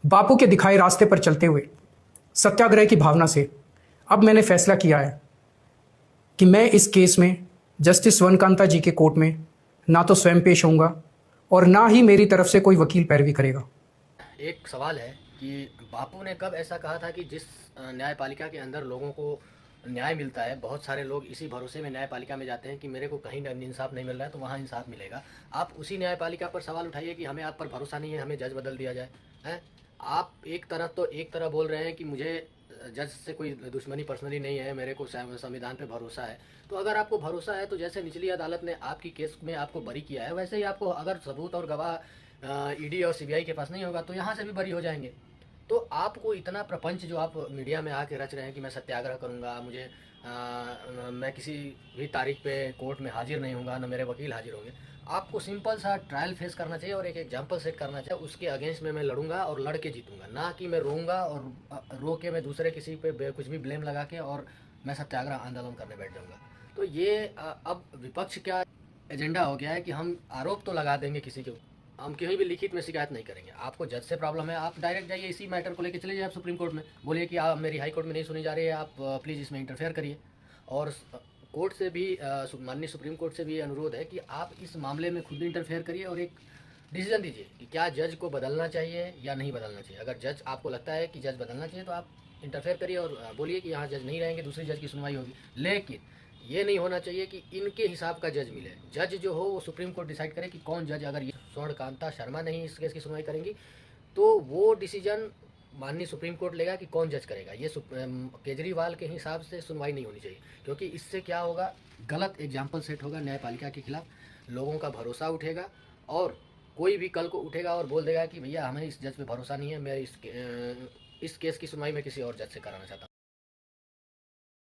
बापू के दिखाए रास्ते पर चलते हुए सत्याग्रह की भावना से अब मैंने फैसला किया है कि मैं इस केस में जस्टिस वनकांता जी के कोर्ट में ना तो स्वयं पेश होऊंगा और ना ही मेरी तरफ से कोई वकील पैरवी करेगा। एक सवाल है कि बापू ने कब ऐसा कहा था कि जिस न्यायपालिका के अंदर लोगों को न्याय मिलता है, बहुत सारे लोग इसी भरोसे में न्यायपालिका में जाते हैं कि मेरे को कहीं इंसाफ नहीं मिल रहा है तो वहाँ इंसाफ मिलेगा। आप उसी न्यायपालिका पर सवाल उठाइए कि हमें आप पर भरोसा नहीं है, हमें जज बदल दिया जाए। हैं? आप एक तरह बोल रहे हैं कि मुझे जज से कोई दुश्मनी पर्सनली नहीं है, मेरे को संविधान पे भरोसा है। तो अगर आपको भरोसा है तो जैसे निचली अदालत ने आपकी केस में आपको बरी किया है, वैसे ही आपको अगर सबूत और गवाह ईडी और सीबीआई के पास नहीं होगा तो यहाँ से भी बरी हो जाएंगे। तो आपको इतना प्रपंच जो आप मीडिया में आके रच रहे हैं कि मैं सत्याग्रह करूंगा, मैं किसी भी तारीख पे कोर्ट में हाजिर नहीं होऊंगा, ना मेरे वकील हाजिर होंगे। आपको सिंपल सा ट्रायल फेस करना चाहिए और एक एग्जाम्पल सेट करना चाहिए, उसके अगेंस्ट में मैं लड़ूंगा और लड़ के जीतूंगा, ना कि मैं रोऊंगा और रो के मैं दूसरे किसी पे कुछ भी ब्लेम लगा के और मैं सत्याग्रह आंदोलन करने बैठ जाऊंगा। तो ये अब विपक्ष का एजेंडा हो गया है कि हम आरोप तो लगा देंगे किसी के, हम कहीं भी लिखित में शिकायत नहीं करेंगे। आपको जज से प्रॉब्लम है, आप डायरेक्ट जाइए इसी मैटर को लेकर चले जाइए आप सुप्रीम कोर्ट में, बोलिए कि आप मेरी हाई कोर्ट में नहीं सुनी जा रही है, आप प्लीज़ इसमें इंटरफेयर करिए। और कोर्ट से भी माननीय सुप्रीम कोर्ट से भी ये अनुरोध है कि आप इस मामले में खुद इंटरफेयर करिए और एक डिसीजन दीजिए कि क्या जज को बदलना चाहिए या नहीं बदलना चाहिए। अगर जज आपको लगता है कि जज बदलना चाहिए तो आप इंटरफेयर करिए और बोलिए कि यहाँ जज नहीं रहेंगे, दूसरी जज की सुनवाई होगी। लेकिन ये नहीं होना चाहिए कि इनके हिसाब का जज मिले। जज जो हो वो सुप्रीम कोर्ट डिसाइड करे कि कौन जज, अगर ये स्वर्णकांता शर्मा नहीं इस केस की सुनवाई करेंगी तो वो डिसीजन माननीय सुप्रीम कोर्ट लेगा कि कौन जज करेगा। ये केजरीवाल के हिसाब से सुनवाई नहीं होनी चाहिए, क्योंकि इससे क्या होगा, गलत एग्जाम्पल सेट होगा न्यायपालिका के खिलाफ, लोगों का भरोसा उठेगा और कोई भी कल को उठेगा और बोल देगा कि भैया हमें इस जज पे भरोसा नहीं है, मैं इस केस की सुनवाई मैं किसी और जज से कराना चाहता हूँ।